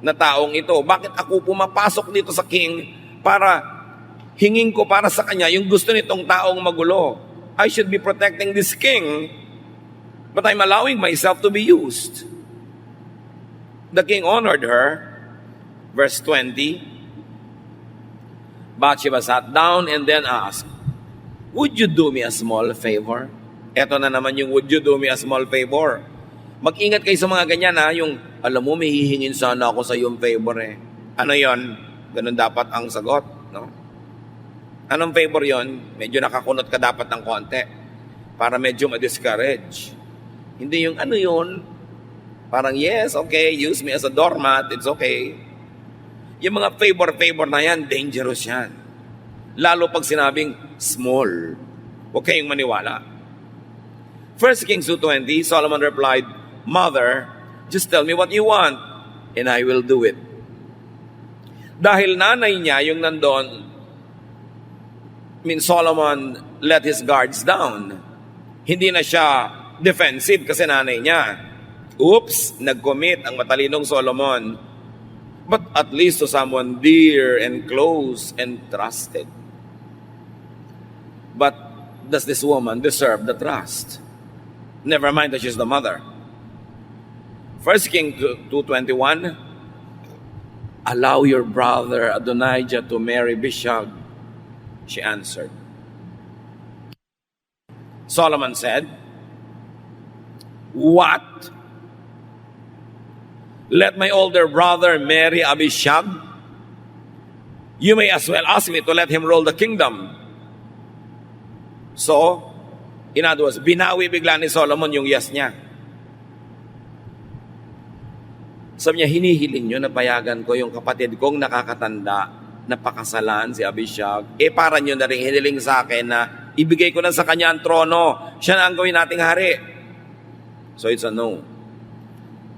na taong ito? Bakit ako pumapasok dito sa king para hingin ko para sa kanya yung gusto nitong taong magulo? I should be protecting this king, but I'm allowing myself to be used. The king honored her. Verse 20. Bathsheba sat down and then asked, "Would you do me a small favor?" Eto na naman yung would you do me a small favor. Mag-ingat kayo sa mga ganyan ha, yung alam mo may hihingin sana ako sa iyong favor eh. Ano yon? Ganun dapat ang sagot, no? Anong favor yon? Medyo nakakunot ka dapat ng konti para medyo ma-discourage. Hindi yung ano yon? Parang yes, okay, use me as a doormat, it's okay. Yung mga favor na yan, dangerous yan. Lalo pag sinabing small. Huwag kayong maniwala. 1 Kings 2:20, Solomon replied, "Mother, just tell me what you want, and I will do it." Dahil nanay niya yung nandun, Solomon let his guards down. Hindi na siya defensive kasi nanay niya. Oops, nag-commit ang matalinong Solomon. But at least to someone dear and close and trusted. But does this woman deserve the trust? Never mind that she's the mother. 1 Kings 2:21, "Allow your brother Adonijah to marry Bishag," she answered. Solomon said, "What? Let my older brother marry Abishag? You may as well ask me to let him rule the kingdom." So, in other words, binawi bigla ni Solomon yung yes niya. Sabi niya, hinihiling nyo na payagan ko yung kapatid kong nakakatanda na pakasalan si Abishag. Para nyo na rin hiniling sa akin na ibigay ko na sa kanya ang trono. Siya na ang gawin nating hari. So it's a no.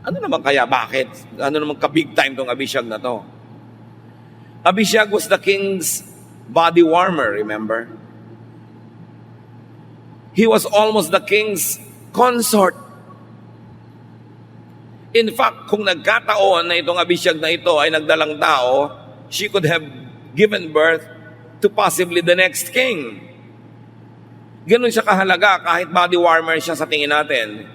Ano naman kaya? Bakit? Ano naman ka-big time tong Abishag na to? Abishag was the king's body warmer, remember? He was almost the king's consort. In fact, kung nagkataon na itong Abishag na ito ay nagdalang tao, she could have given birth to possibly the next king. Ganun siya kahalaga kahit body warmer siya sa tingin natin.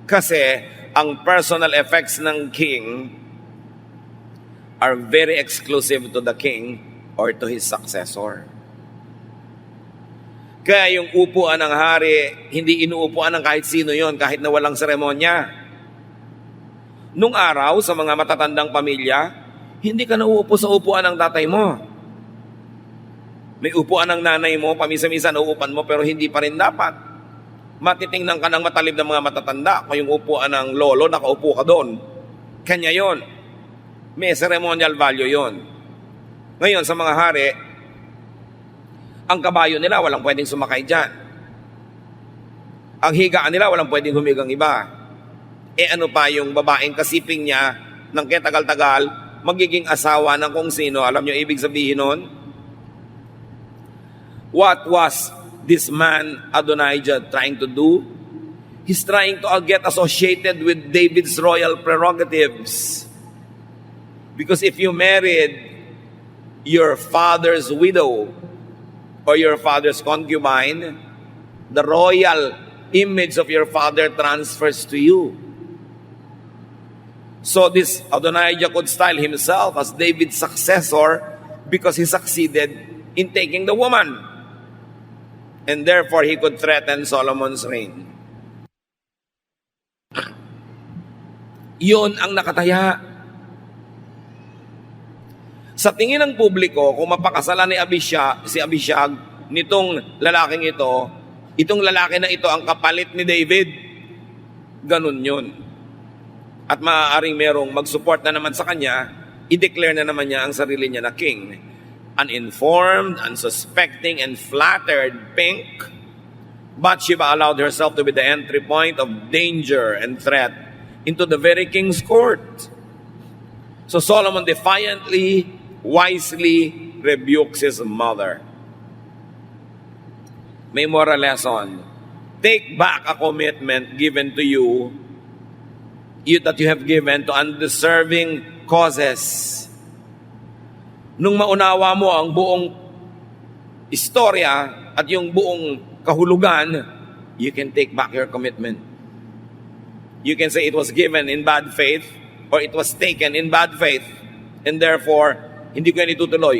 Kasi ang personal effects ng king are very exclusive to the king or to his successor. Kaya yung upuan ng hari, hindi inuupuan ng kahit sino yon, kahit na walang seremonya. Nung araw, sa mga matatandang pamilya, hindi ka nauupo sa upuan ng tatay mo. May upuan ng nanay mo, pamisa-misa nauupan mo, pero hindi pa rin dapat. Matitingnan ka ng matalim ng mga matatanda. Kung yung upuan ng lolo, nakaupo ka doon. Kanya yon. May ceremonial value yon. Ngayon, sa mga hari, ang kabayo nila, walang pwedeng sumakay dyan. Ang higaan nila, walang pwedeng humigang iba. ano pa yung babaeng kasiping niya ng ketagal-tagal, magiging asawa ng kung sino. Alam niyo ibig sabihin nun? What was this man Adonijah trying to do? He's trying to get associated with David's royal prerogatives. Because if you married your father's widow or your father's concubine, the royal image of your father transfers to you. So this Adonijah could style himself as David's successor because he succeeded in taking the woman. And therefore, he could threaten Solomon's reign. Yun ang nakataya. Sa tingin ng publiko, kung mapakasalan ni si Abishag nitong lalaking ito, itong lalaki na ito ang kapalit ni David. Ganun yun. At maaaring merong mag-support na naman sa kanya, i-declare na naman niya ang sarili niya na king. Uninformed, unsuspecting, and flattered pink, Bathsheba allowed herself to be the entry point of danger and threat into the very king's court. So Solomon defiantly, wisely rebukes his mother. May moral lesson. Take back a commitment given to you that you have given to undeserving causes. Nung maunawa mo ang buong istorya at yung buong kahulugan, you can take back your commitment. You can say it was given in bad faith or it was taken in bad faith and therefore, hindi ko yan itutuloy.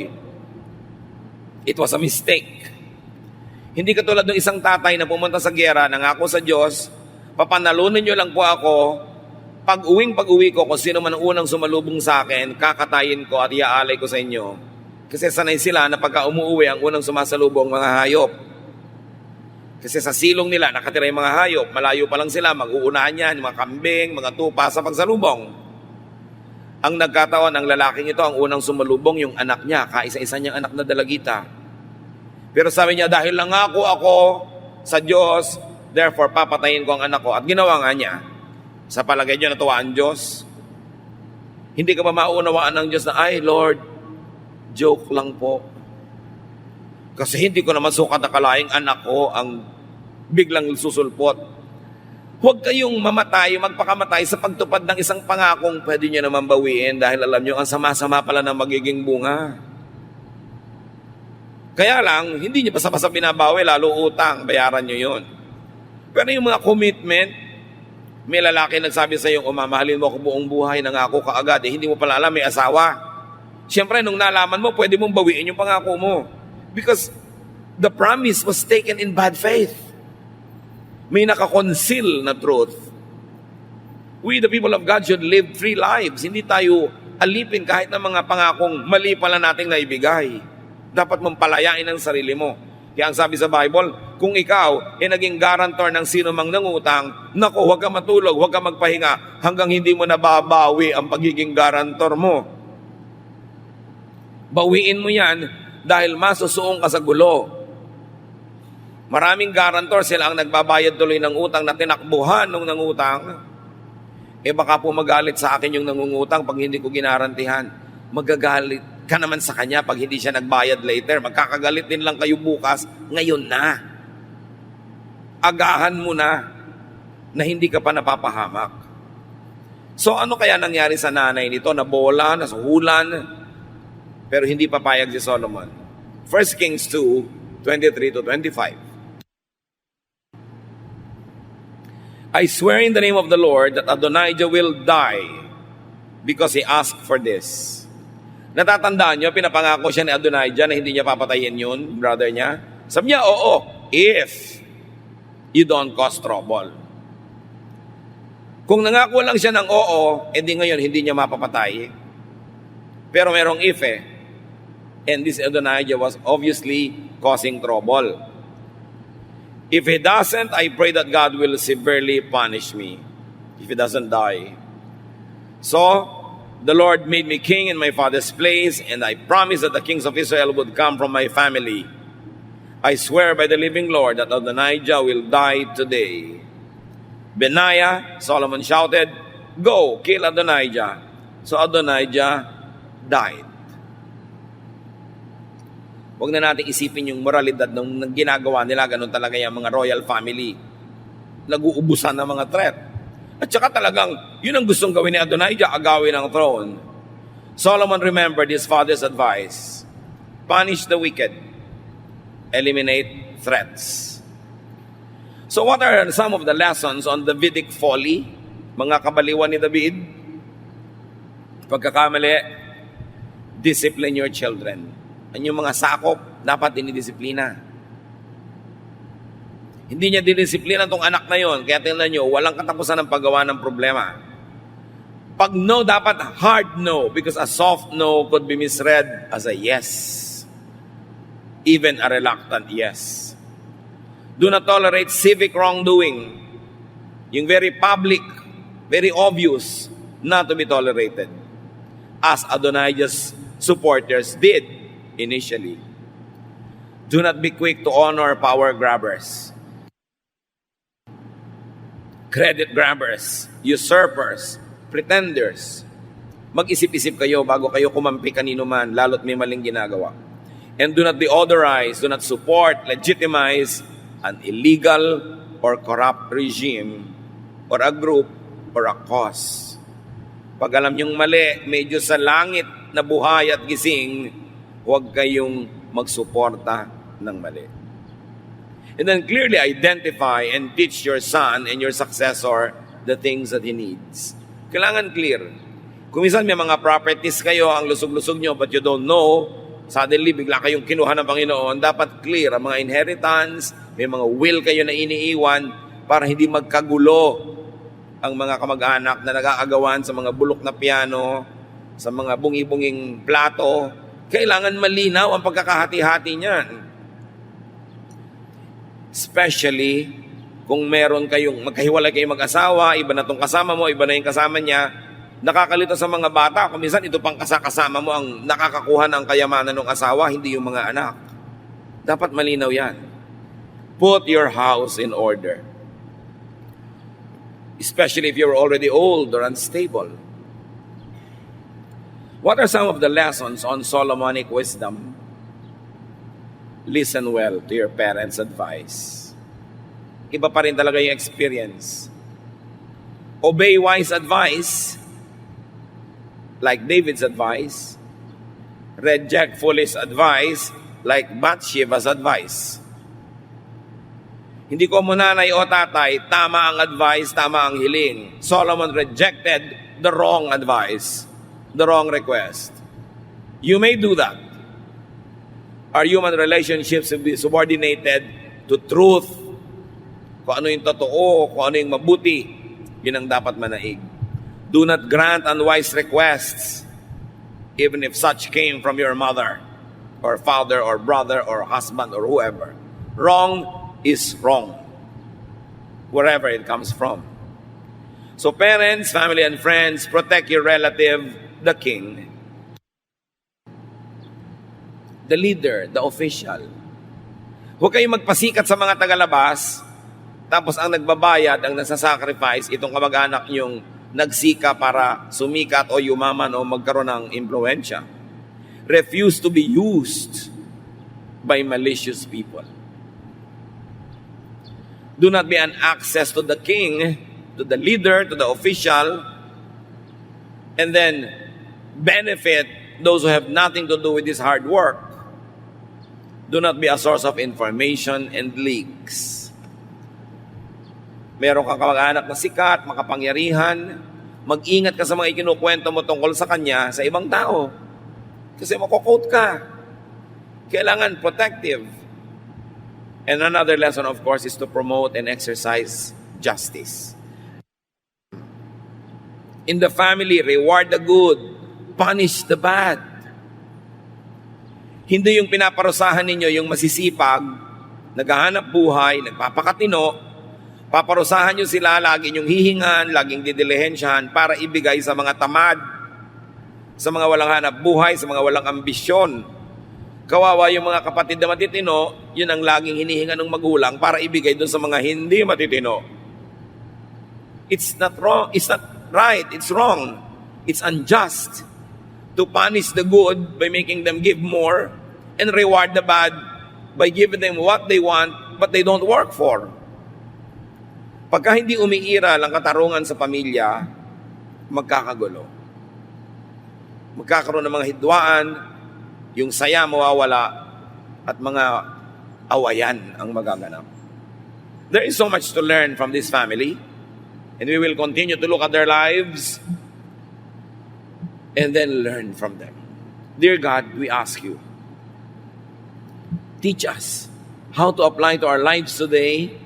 It was a mistake. Hindi katulad ng isang tatay na pumunta sa giyera, nangako sa Diyos, papanalunin niyo lang po ako, pag-uwi ko, kung sino man ang unang sumalubong sa akin, kakatayin ko at iaalay ko sa inyo. Kasi sanay sila na pagka umuwi ang unang sumasalubong mga hayop. Kasi sa silong nila, nakatira yung mga hayop. Malayo pa lang sila, mag-uunahan yan, mga kambing, mga tupa sa pagsalubong. Ang nagkataon, ang lalaking ito, ang unang sumalubong, yung anak niya, kaisa-isa niyang anak na dalagita. Pero sabi niya, dahil nangako ako sa Diyos, therefore papatayin ko ang anak ko. At ginawa nga niya. Sa palagay niyo, natuwa ang Diyos? Hindi ka ba maunawaan ng Diyos na, ay Lord, joke lang po. Kasi hindi ko naman sukat na kalaing anak ko ang biglang susulpot. Huwag kayong mamatay, magpakamatay sa pagtupad ng isang pangakong pwede niyo naman bawiin dahil alam niyo, ang sama-sama pala ng magiging bunga. Kaya lang, hindi niyo basta-basta binabawi, lalo utang, bayaran niyo yun. Pero yung mga commitment, may lalaki nagsabi sa iyo, mamahalin mo ako buong buhay, nangako ka agad, hindi mo pala alam, may asawa. Siyempre, nung nalaman mo, pwede mong bawiin yung pangako mo. Because the promise was taken in bad faith. May nakakonceal na truth. We, the people of God, should live free lives. Hindi tayo alipin kahit na mga pangakong mali pala nating naibigay. Dapat mong palayain ang sarili mo. Kaya ang sabi sa Bible, kung ikaw ay naging guarantor ng sino mang nangutang, naku, huwag ka matulog, huwag ka magpahinga hanggang hindi mo nababawi ang pagiging guarantor mo. Bawiin mo yan dahil masusuong ka sa gulo. Maraming guarantor, sila ang nagbabayad tuloy ng utang na tinakbuhan nung nangutang. Baka po magalit sa akin yung nangungutang pag hindi ko ginarantihan. Magagalit ka naman sa kanya pag hindi siya nagbayad later. Magkakagalit din lang kayo bukas, ngayon na. Agahan mo na hindi ka pa napapahamak. So ano kaya nangyari sa nanay nito? Nabola, nasuhulan, pero hindi papayag si Solomon. 1 Kings 2, 23-25. I swear in the name of the Lord that Adonijah will die because he asked for this. Natatandaan nyo, pinapangako siya ni Adonijah na hindi niya papatayin yun, brother niya. Sabi niya, oo, if you don't cause trouble. Kung nangako lang siya ng oo, edi ngayon hindi niya mapapatay. Pero merong if and this Adonijah was obviously causing trouble. If he doesn't, I pray that God will severely punish me if he doesn't die. So, the Lord made me king in my father's place, and I promised that the kings of Israel would come from my family. I swear by the living Lord that Adonijah will die today. Benaiah, Solomon shouted, "Go, kill Adonijah." So Adonijah died. Huwag na natin isipin yung moralidad ng ginagawa nila. Ganun talaga yung mga royal family. Nag-uubusan ng mga threat. At saka talagang, yun ang gustong gawin ni Adonijah, agawin ang throne. Solomon remembered his father's advice. Punish the wicked. Eliminate threats. So what are some of the lessons on Davidic folly? Mga kabaliwan ni David? Pagkakamali, discipline your children. Ang yung mga sakop, dapat dinidisiplina. Hindi niya dinidisiplina itong anak na yon. Kaya tingnan nyo, walang katapusan ng paggawa ng problema. Pag no, dapat hard no. Because a soft no could be misread as a yes. Even a reluctant yes. Do not tolerate civic wrongdoing. Yung very public, very obvious, not to be tolerated. As Adonijah's supporters did initially. Do not be quick to honor power grabbers, credit grabbers, usurpers, pretenders. Mag-isip-isip kayo bago kayo kumampi kanino man, lalo't may maling ginagawa. And do not deodorize, do not support, legitimize an illegal or corrupt regime or a group or a cause. Pag alam niyong mali, medyo sa langit na buhay at gising, huwag kayong magsuporta ng mali. And then clearly identify and teach your son and your successor the things that he needs. Kailangan clear. Kung minsan may mga properties kayo, ang lusog-lusog nyo, but you don't know, suddenly bigla kayong kinuha ng Panginoon, dapat clear ang mga inheritance, may mga will kayo na iniiwan para hindi magkagulo ang mga kamag-anak na nag-aagawan sa mga bulok na piano, sa mga bungi-bunging plato. Kailangan malinaw ang pagkakahati-hati niyan. Especially kung meron kayong magkahiwalay kayong mag-asawa, iba na tong kasama mo, iba na yung kasama niya, nakakalito sa mga bata. Kung minsan ito pang kasama mo ang nakakakuha ng kayamanan ng asawa, hindi yung mga anak. Dapat malinaw yan. Put your house in order. Especially if you're already old or unstable. What are some of the lessons on Solomonic wisdom? Listen well to your parents' advice. Iba pa rin talaga yung experience. Obey wise advice, like David's advice. Reject foolish advice, like Bathsheba's advice. Hindi ko mo nanay o tatay, tama ang advice, tama ang hiling. Solomon rejected the wrong advice, the wrong request. You may do that. Our human relationships will be subordinated to truth. Kung ano yung totoo, kung ano yung mabuti, yun ang dapat manaig. Do not grant unwise requests, even if such came from your mother, or father, or brother, or husband, or whoever. Wrong is wrong, wherever it comes from. So parents, family, and friends, protect your relative, the king, the leader, the official. Huwag kayong magpasikat sa mga tagalabas, tapos ang nagbabayad, ang nasa-sacrifice, itong kamag-anak niyong nagsika para sumikat o yumaman o magkaroon ng impluensya. Refuse to be used by malicious people. Do not be an access to the king, to the leader, to the official, and then benefit those who have nothing to do with this hard work. Do not be a source of information and leaks. Meron kang kamag-anak na sikat, makapangyarihan, mag-ingat ka sa mga ikinukwento mo tungkol sa kanya sa ibang tao. Kasi makukot ka. Kailangan protective. And another lesson, of course, is to promote and exercise justice. In the family, reward the good, punish the bad. Hindi yung pinaparusahan ninyo yung masisipag, naghahanap buhay, nagpapakatino, paparusahan nyo sila, lagi nyong hihingan, laging didilihensyahan para ibigay sa mga tamad, sa mga walang hanap buhay, sa mga walang ambisyon. Kawawa yung mga kapatid na matitino, yun ang laging hinihinga ng magulang para ibigay doon sa mga hindi matitino. It's not wrong. It's not right. It's wrong. It's unjust to punish the good by making them give more and reward the bad by giving them what they want but they don't work for. Pagka hindi umiiral ang katarungan sa pamilya, magkakagulo. Magkakaroon ng mga hidwaan, yung saya mawawala, at mga awayan ang magaganap. There is so much to learn from this family, and we will continue to look at their lives and then learn from them. Dear God, we ask you, teach us how to apply to our lives today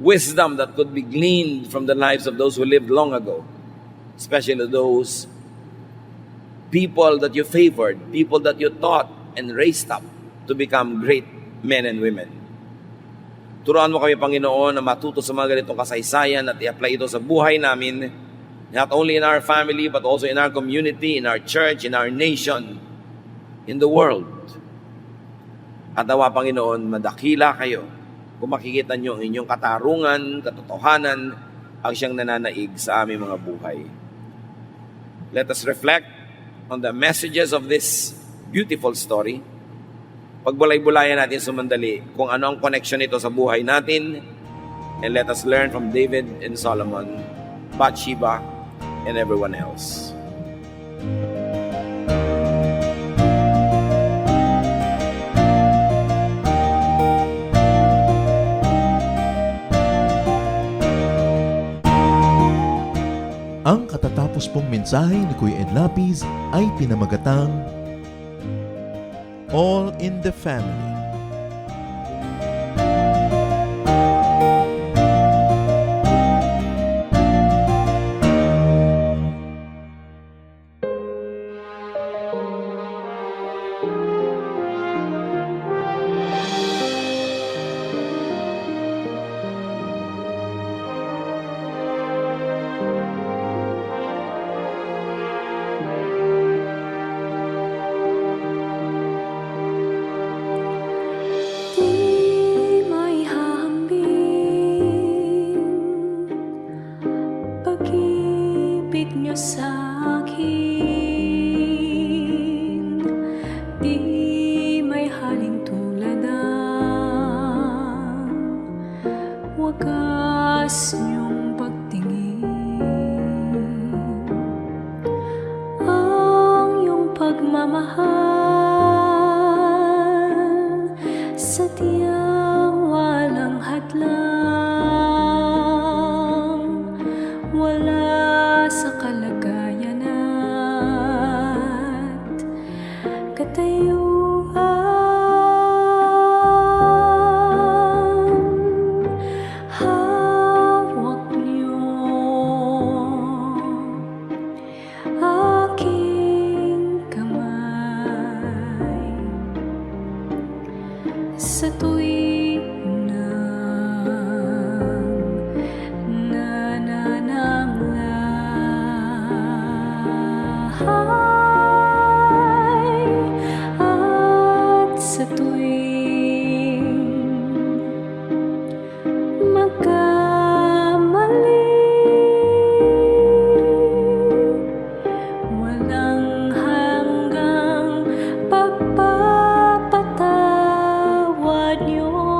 wisdom that could be gleaned from the lives of those who lived long ago, especially those people that you favored, people that you taught and raised up to become great men and women. Turuan mo kami, Panginoon, na matuto sa mga ganitong kasaysayan at i-apply ito sa buhay namin, not only in our family, but also in our community, in our church, in our nation, in the world. At nawa, Panginoon, madakila kayo kung makikita nyo ang inyong katarungan, katotohanan, ang siyang nananaig sa aming mga buhay. Let us reflect on the messages of this beautiful story. Pagbulay-bulayan natin sumandali kung ano ang connection nito sa buhay natin, and let us learn from David and Solomon, Bathsheba, and everyone else. Ang katatapos pong mensahe ni Kuya Ed Lapis ay pinamagatang All in the Family. Wagas niyong pagtingin, ang iyong pagmamahal, sadyang walang hadlang, wala sa kalagayan at katayuan. Sa tuwing nanananglahay at sa tuwing magkamali, walang hanggang pagpapatawad niyo.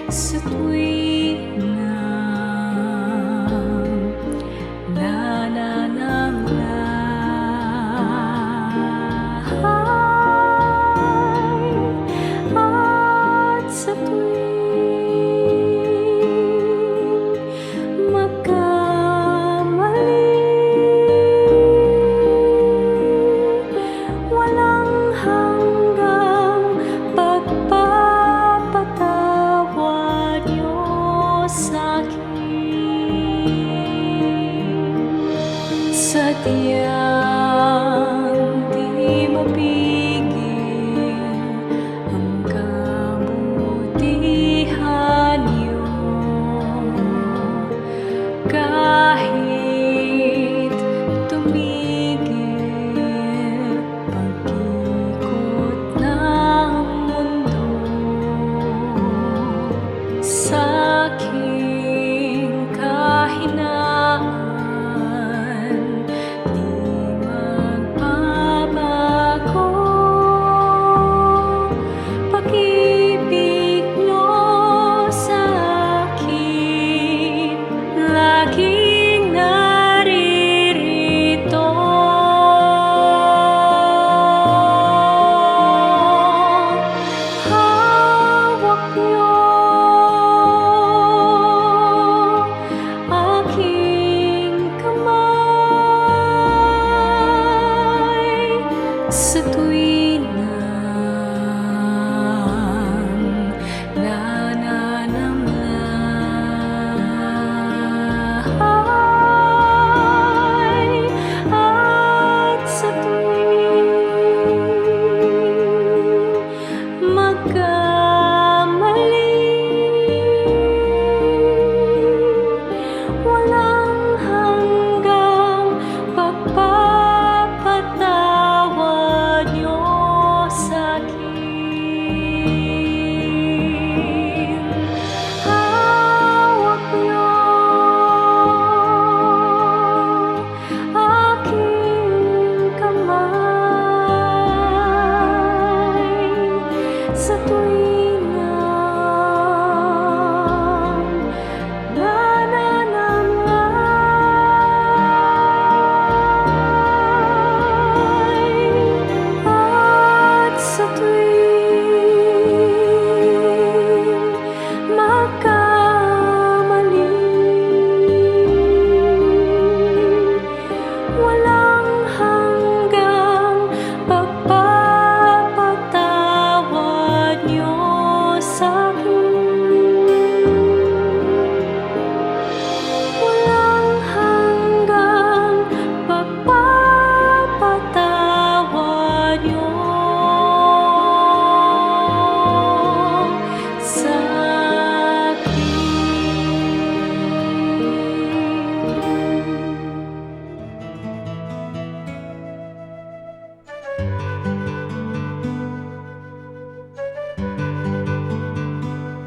sa tuwing nananamlay at sa tuwing magkamali, walang hanggang pagpapatawad niyo sa'kin. Sadyang di mapigil ang kabutihan niyo, kahit tumigil pag-ikot ng mundo. Sa'king kahinaan di magbabago, pag-ibig niyo sa'kin laging naririto. Hawak niyo aking kamay sa tuwing nananamlay at sa tuwing magkamali, walang hanggang pagpapatawad niyo sa'kin. Hawak niyo aking kamay sa tuwing nananamlay at sa tuwing magkamali, walang hanggang pagpapatawad niyo sa'kin. Walang hanggang pagpapatawad niyo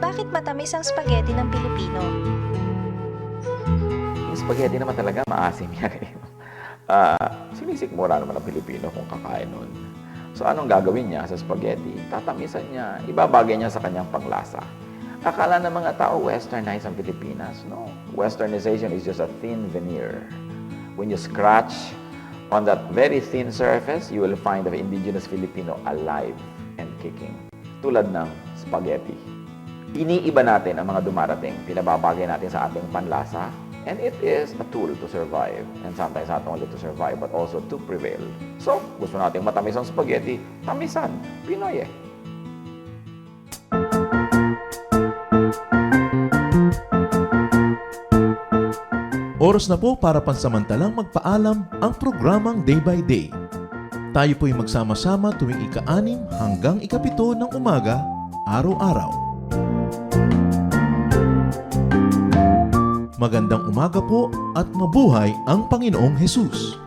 Bakit matamis ang spaghetti ng Pilipino? Yung spaghetti naman talaga, maasim yan eh. Sinisikmura naman ang Pilipino kung kakain nun. So anong gagawin niya sa spaghetti? Tatamisan niya, ibabagay niya sa kanyang panglasa. Akala ng mga tao, westernized ang Pilipinas. No. Westernization is just a thin veneer. When you scratch on that very thin surface, you will find the indigenous Filipino alive and kicking. Tulad ng spaghetti. Iniiba natin ang mga dumarating, pinababagay natin sa ating panlasa, and it is a tool to survive. And sometimes not only to survive, but also to prevail. So, gusto nating matamis ang spaghetti, tamisan, Pinoy eh. Oras na po para pansamantalang magpaalam ang programang Day by Day. Tayo po'y magsama-sama tuwing ika-6 hanggang ika-7 ng umaga, araw-araw. Magandang umaga po at mabuhay ang Panginoong Hesus!